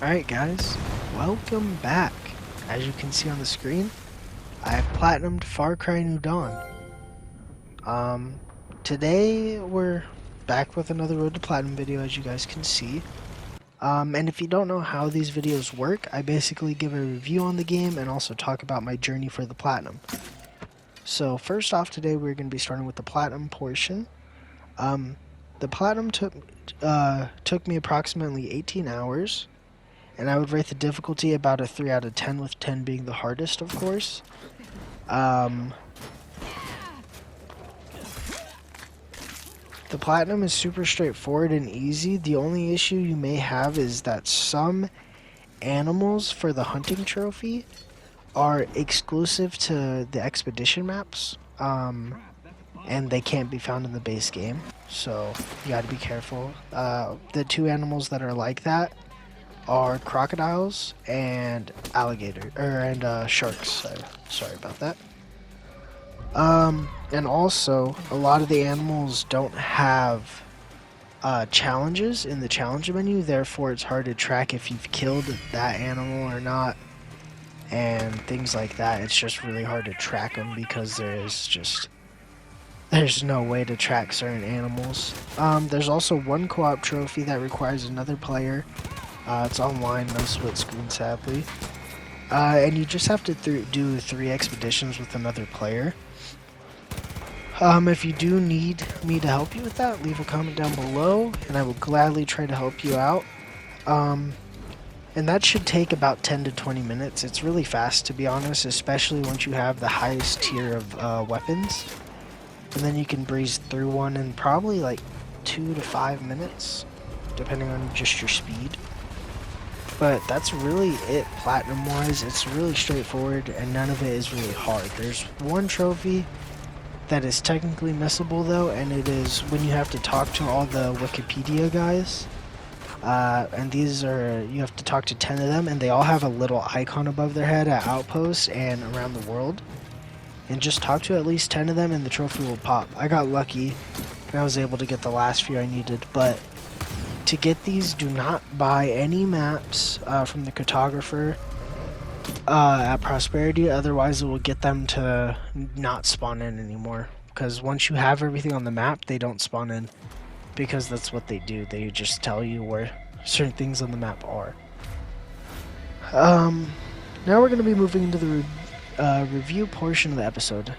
Alright guys, welcome back. As you can see on the screen, I have platinumed Far Cry New Dawn. Today we're back with another Road to Platinum video, as you guys can see. And if you don't know how these videos work, I basically give a review on the game and also talk about my journey for the Platinum. So first off today we're going to be starting with the Platinum portion. The Platinum took me approximately 18 hours. And I would rate the difficulty about a 3 out of 10, with 10 being the hardest, of course. The Platinum is super straightforward and easy. The only issue you may have is that some animals for the hunting trophy are exclusive to the expedition maps. And they can't be found in the base game. So you gotta be careful. The two animals that are like that are crocodiles and sharks. Sorry about that. And also a lot of the animals don't have challenges in the challenge menu, therefore it's hard to track if you've killed that animal or not, and things like that. It's just really hard to track them because there's no way to track certain animals. There's also one co-op trophy that requires another player. It's online, no split screen, sadly. And you just have to do 3 expeditions with another player. If you do need me to help you with that, leave a comment down below, and I will gladly try to help you out. And that should take about 10 to 20 minutes. It's really fast, to be honest, especially once you have the highest tier of weapons. And then you can breeze through one in probably like 2 to 5 minutes, depending on just your speed. But that's really it platinum-wise. It's really straightforward, and none of it is really hard. There's one trophy that is technically missable, though, and it is when you have to talk to all the Wikipedia guys. And these are, you have to talk to 10 of them, and they all have a little icon above their head at outposts and around the world. And just talk to at least 10 of them, and the trophy will pop. I got lucky, and I was able to get the last few I needed, but to get these, do not buy any maps from the cartographer at Prosperity, otherwise it will get them to not spawn in anymore. Because once you have everything on the map, they don't spawn in, because that's what they do. They just tell you where certain things on the map are. Now we're going to be moving into the review portion of the episode.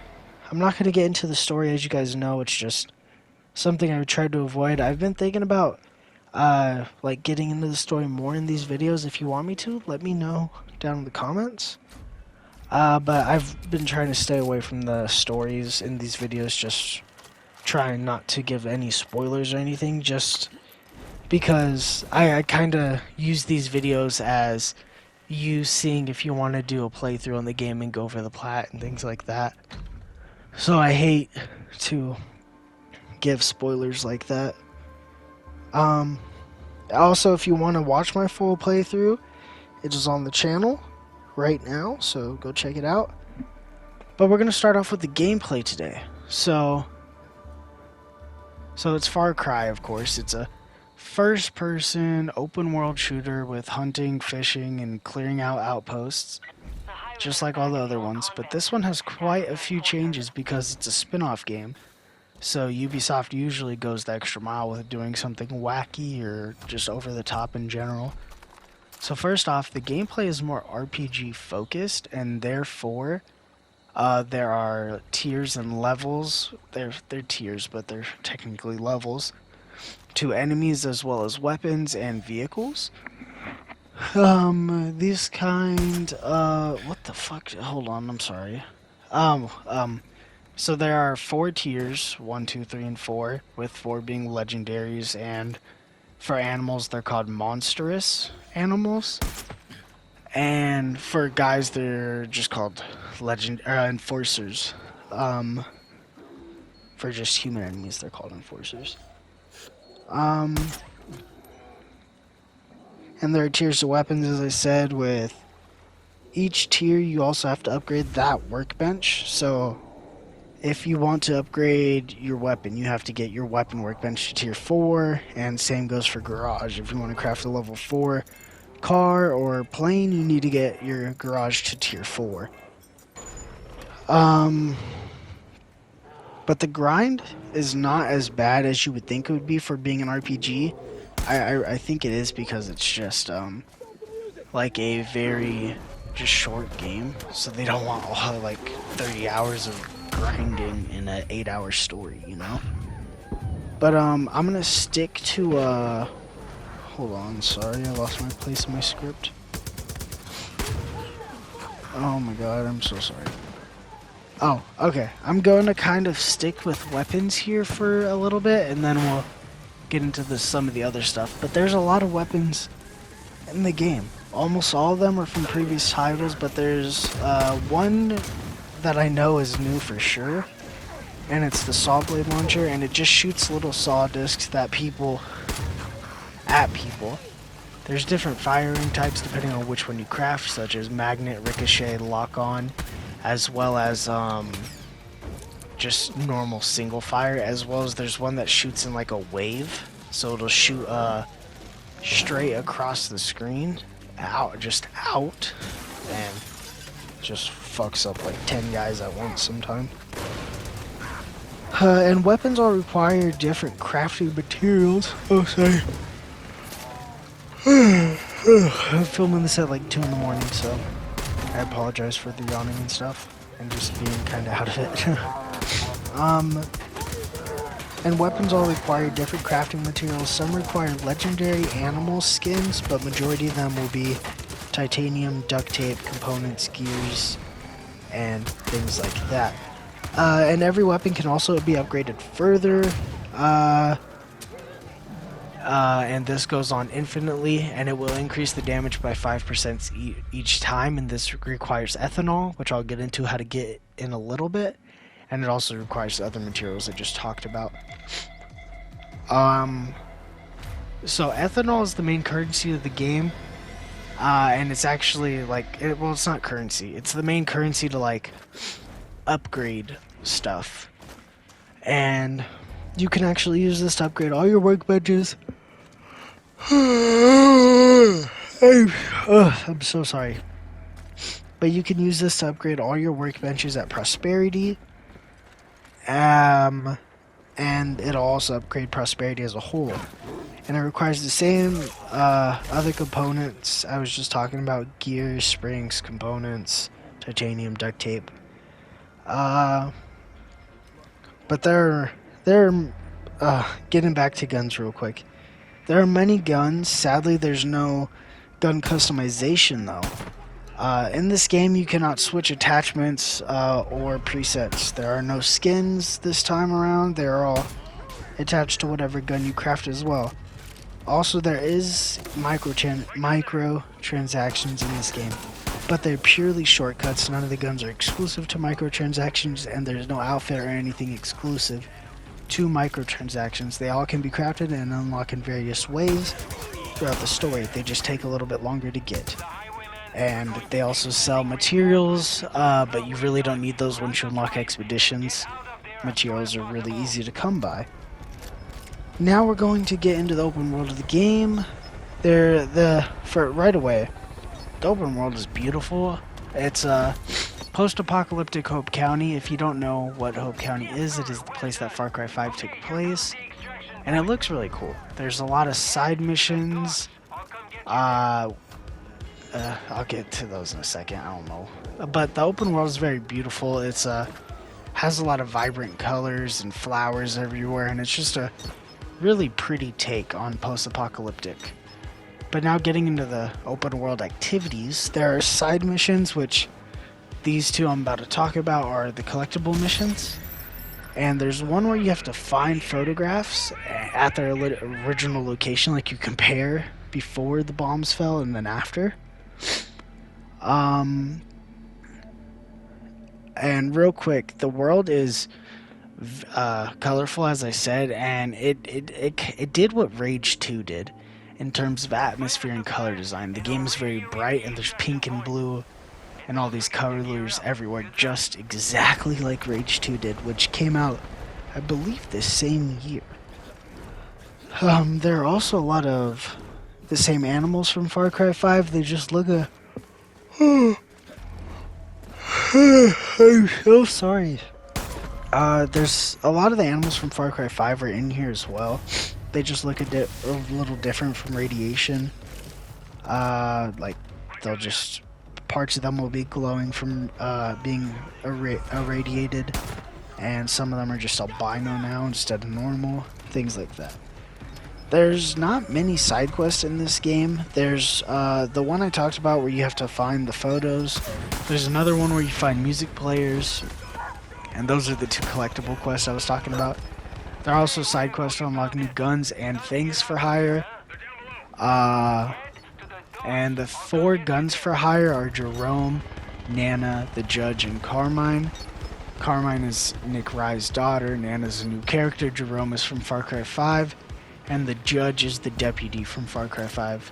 I'm not going to get into the story, as you guys know. It's just something I tried to avoid. I've been thinking about like getting into the story more in these videos. If you want me to, let me know down in the comments. But I've been trying to stay away from the stories in these videos, just trying not to give any spoilers or anything, just because I kind of use these videos as you seeing if you want to do a playthrough on the game and go for the plat and things like that. So I hate to give spoilers like that. Also, if you want to watch my full playthrough, it is on the channel right now, so go check it out. But we're going to start off with the gameplay today. So it's Far Cry, of course. It's a first-person, open-world shooter with hunting, fishing, and clearing out outposts, just like all the other ones. But this one has quite a few changes because it's a spin-off game. So Ubisoft usually goes the extra mile with doing something wacky or just over the top in general. So first off, the gameplay is more RPG focused, and therefore there are tiers and levels. They're tiers, but they're technically levels to enemies as well as weapons and vehicles. These kind what the fuck? Hold on, I'm sorry. So there are 4 tiers, 1, 2, 3, and 4, with 4 being legendaries, and for animals they're called monstrous animals. And for guys they're just called enforcers. For just human enemies they're called enforcers. And there are tiers of weapons, as I said. With each tier you also have to upgrade that workbench. So if you want to upgrade your weapon, you have to get your weapon workbench to tier 4, and same goes for garage. If you want to craft a level 4 car or plane, you need to get your garage to tier 4. But the grind is not as bad as you would think it would be for being an RPG. I think it is because it's just like a very just short game, so they don't want all like 30 hours of grinding in an 8-hour story, you know. But I'm gonna stick to hold on, sorry, I lost my place in my script. Oh my god, I'm so sorry. Oh, okay. I'm going to kind of stick with weapons here for a little bit, and then we'll get into some of the other stuff. But there's a lot of weapons in the game. Almost all of them are from previous titles, but there's one that I know is new for sure, and it's the saw blade launcher, and it just shoots little saw discs at people. There's different firing types depending on which one you craft, such as magnet, ricochet, lock-on, as well as just normal single fire, as well as there's one that shoots in like a wave, so it'll shoot straight across the screen, out, and just fucks up like 10 guys at once sometimes. And weapons all require different crafting materials. Oh, sorry. I'm filming this at like 2 in the morning, so I apologize for the yawning and stuff, and just being kind of out of it. And weapons all require different crafting materials. Some require legendary animal skins, but majority of them will be titanium, duct tape, components, gears, and things like that. And every weapon can also be upgraded further. And this goes on infinitely, and it will increase the damage by 5% each time, and this requires ethanol, which I'll get into how to get in a little bit, and it also requires the other materials I just talked about. So ethanol is the main currency of the game, and it's actually like, well, it's not currency, it's the main currency to like upgrade stuff, and you can actually use this to upgrade all your workbenches. I'm so sorry. But you can use this to upgrade all your workbenches at prosperity. And it'll also upgrade prosperity as a whole. And it requires the same other components I was just talking about: gears, springs, components, titanium, duct tape. But they're getting back to guns real quick. There are many guns. Sadly, there's no gun customization, though. In this game, you cannot switch attachments or presets. There are no skins this time around. They're all attached to whatever gun you craft as well. Also, there is microtransactions in this game, but they're purely shortcuts. None of the guns are exclusive to microtransactions, and there's no outfit or anything exclusive to microtransactions. They all can be crafted and unlocked in various ways throughout the story. They just take a little bit longer to get. And they also sell materials, but you really don't need those once you unlock expeditions. Materials are really easy to come by. Now we're going to get into the open world of the game. Right away, the open world is beautiful. It's post-apocalyptic Hope County. If you don't know what Hope County is, it is the place that Far Cry 5 took place, and it looks really cool. There's a lot of side missions. I'll get to those in a second. I don't know, but the open world is very beautiful. It's has a lot of vibrant colors and flowers everywhere, and it's just a really pretty take on post-apocalyptic. But now getting into the open world activities, there are side missions, which these two I'm about to talk about are the collectible missions. And there's one where you have to find photographs at their original location, like you compare before the bombs fell and then after. And real quick, the world is colorful, as I said, and it did what Rage 2 did in terms of atmosphere and color design. The game is very bright, and there's pink and blue and all these colors everywhere, just exactly like Rage 2 did, which came out, I believe, this same year. There are also a lot of the same animals from Far Cry 5. They just look a... I'm so sorry. There's a lot of the animals from Far Cry 5 are in here as well. They just look a little different from radiation. Like, they'll just... Parts of them will be glowing from being irradiated. And some of them are just albino now instead of normal. Things like that. There's not many side quests in this game. There's the one I talked about where you have to find the photos. There's another one where you find music players. And those are the 2 collectible quests I was talking about. There are also side quests to unlock new guns and things for hire. And the 4 guns for hire are Jerome, Nana, the Judge, and Carmine. Carmine is Nick Rye's daughter. Nana's a new character. Jerome is from Far Cry 5. And the Judge is the deputy from Far Cry 5.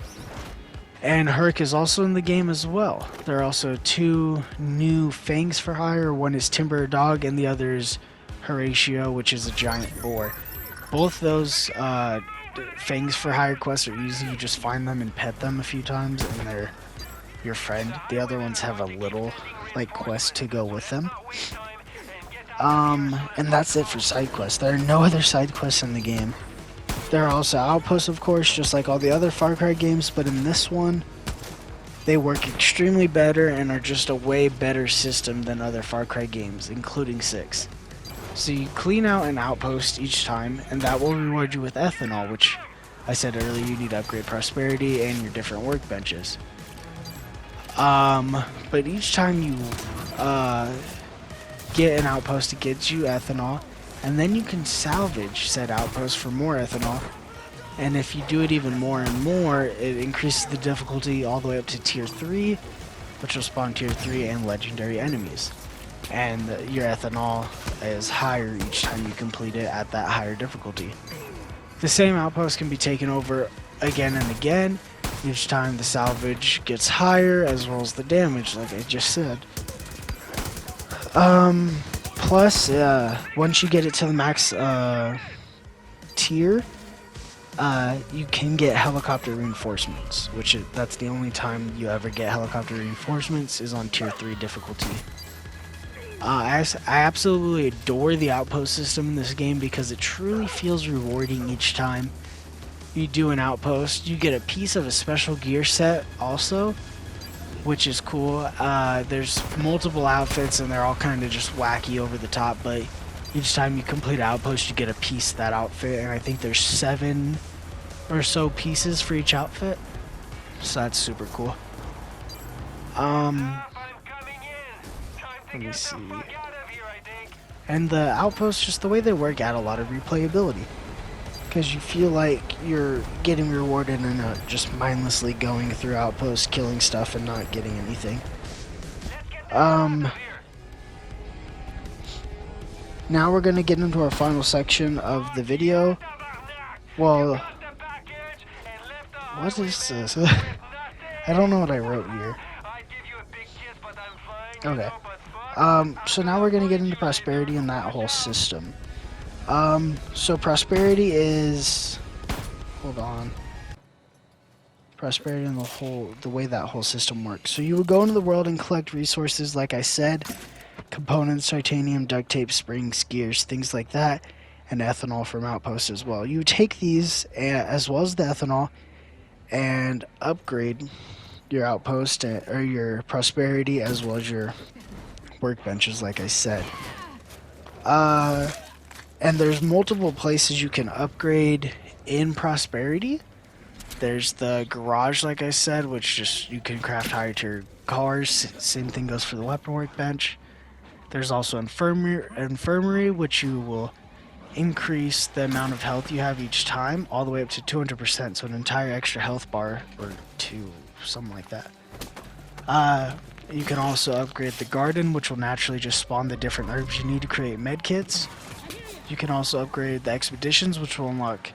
And Herc is also in the game as well. There are also 2 new fangs for hire. One is Timber Dog and the other is Horatio, which is a giant boar. Both those fangs for hire quests are easy. You just find them and pet them a few times and they're your friend. The other ones have a little like quest to go with them. And that's it for side quests. There are no other side quests in the game. There are also outposts, of course, just like all the other Far Cry games, but in this one, they work extremely better and are just a way better system than other Far Cry games, including 6. So you clean out an outpost each time, and that will reward you with ethanol, which I said earlier you need to upgrade prosperity and your different workbenches. But each time you get an outpost, it gets you ethanol. And then you can salvage said outpost for more ethanol. And if you do it even more and more, it increases the difficulty all the way up to tier 3, which will spawn tier 3 and legendary enemies. And your ethanol is higher each time you complete it at that higher difficulty. The same outpost can be taken over again and again. Each time the salvage gets higher, as well as the damage, like I just said. Plus, once you get it to the max tier, you can get helicopter reinforcements, that's the only time you ever get helicopter reinforcements is on tier 3 difficulty. I absolutely adore the outpost system in this game because it truly feels rewarding each time you do an outpost. You get a piece of a special gear set also, which is cool. There's multiple outfits and they're all kind of just wacky over the top, but each time you complete an outpost you get a piece of that outfit, and I think there's 7 or so pieces for each outfit, so that's super cool. Let me see. And the outposts, just the way they work, add a lot of replayability, because you feel like you're getting rewarded and not just mindlessly going through outposts, killing stuff and not getting anything. Now we're going to get into our final section of the video. Well, what is this? I don't know what I wrote here. Okay. So now we're going to get into prosperity and that whole system. So prosperity is... Hold on. Prosperity and the way that whole system works. So you would go into the world and collect resources, like I said. Components, titanium, duct tape, springs, gears, things like that. And ethanol from outposts as well. You take these, as well as the ethanol, and upgrade your outpost, or your prosperity, as well as your workbenches, like I said. And there's multiple places you can upgrade in prosperity. There's the garage, like I said, which just you can craft higher tier cars. Same thing goes for the weapon workbench. There's also infirmary, which you will increase the amount of health you have each time, all the way up to 200%, so an entire extra health bar, or 2, something like that. You can also upgrade the garden, which will naturally just spawn the different herbs you need to create medkits. You can also upgrade the expeditions, which will unlock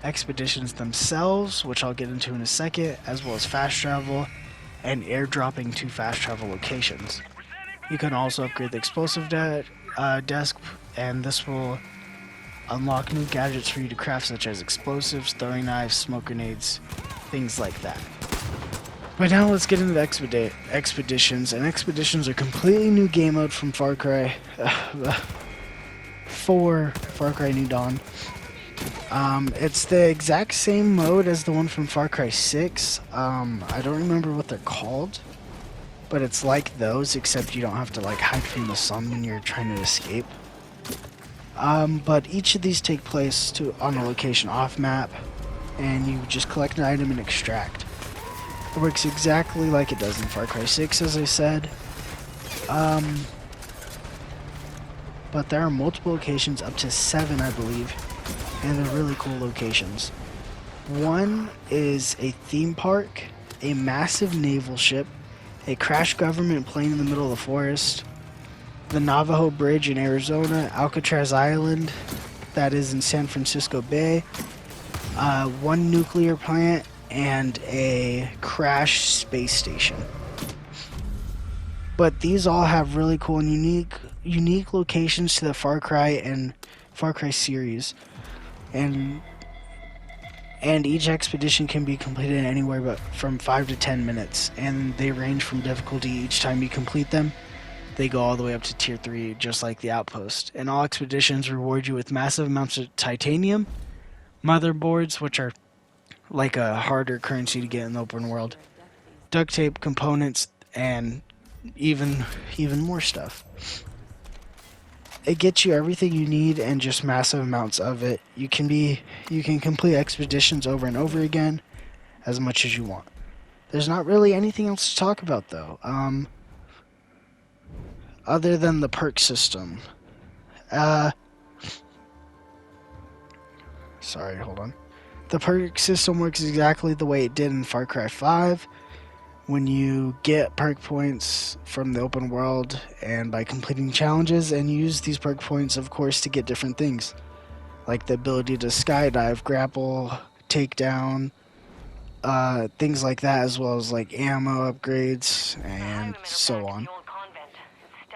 expeditions themselves, which I'll get into in a second, as well as fast travel and airdropping to fast travel locations. You can also upgrade the explosive desk, and this will unlock new gadgets for you to craft, such as explosives, throwing knives, smoke grenades, things like that. But now let's get into the expeditions, and expeditions are completely new game mode from Far Cry 4, Far Cry New Dawn. It's the exact same mode as the one from Far Cry 6. I don't remember what they're called, but it's like those, except you don't have to like hide from the sun when you're trying to escape. But each of these take place on a location off map, and you just collect an item and extract. It works exactly like it does in Far Cry 6, as I said. But there are multiple locations, up to 7 I believe, and they're really cool locations. One is a theme park, a massive naval ship, a crashed government plane in the middle of the forest, the Navajo Bridge in Arizona, Alcatraz Island, that is in San Francisco Bay, one nuclear plant, and a crashed space station. But these all have really cool and unique locations to the Far Cry and Far Cry series, and each expedition can be completed anywhere but from 5 to 10 minutes, and they range from difficulty each time you complete them. They go all the way up to tier 3, just like the outpost. And all expeditions reward you with massive amounts of titanium, motherboards, which are like a harder currency to get in the open world, duct tape, components, and even more stuff. It gets you everything you need and just massive amounts of it. You can complete expeditions over and over again as much as you want. There's not really anything else to talk about though, other than the perk system. Sorry, hold on. The perk system works exactly the way it did in Far Cry 5. When you get perk points from the open world and by completing challenges, and use these perk points, of course, to get different things. Like the ability to skydive, grapple, takedown, things like that, as well as like ammo upgrades and so on.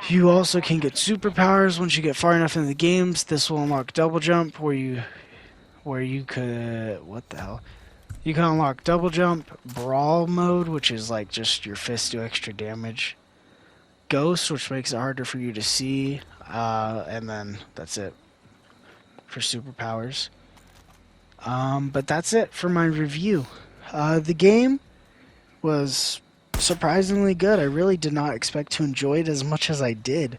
You also can get superpowers once you get far enough in the games. This will unlock double jump, where you could, what the hell? You can unlock double jump, brawl mode, which is like just your fists do extra damage, ghost, which makes it harder for you to see, and then that's it for superpowers. But that's it for my review. The game was surprisingly good. I really did not expect to enjoy it as much as I did.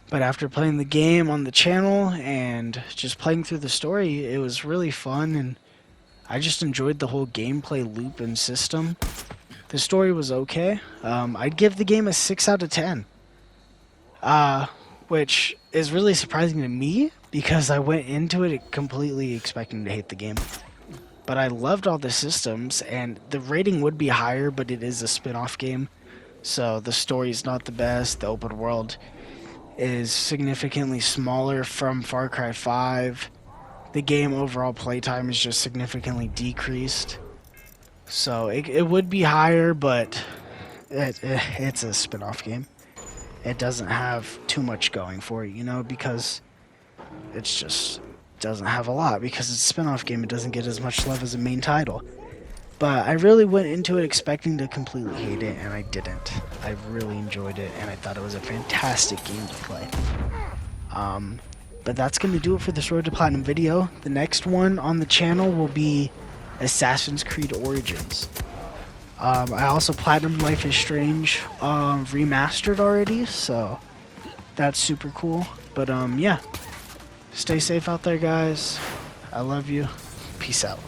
But after playing the game on the channel and just playing through the story, it was really fun, and I just enjoyed the whole gameplay loop and system. The story was okay. I'd give the game a 6 out of 10. Which is really surprising to me, because I went into it completely expecting to hate the game. But I loved all the systems, and the rating would be higher, but it is a spin-off game. So the story's not the best. The open world is significantly smaller from Far Cry 5. The game overall playtime is just significantly decreased. So it would be higher, but it's a spin-off game. It doesn't have too much going for it, you know, because it's just doesn't have a lot. Because it's a spin-off game, it doesn't get as much love as a main title. But I really went into it expecting to completely hate it, and I didn't. I really enjoyed it, and I thought it was a fantastic game to play. But that's going to do it for this Road to Platinum video. The next one on the channel will be Assassin's Creed Origins. I also Platinum Life is Strange remastered already, so that's super cool. But yeah, stay safe out there, guys. I love you. Peace out.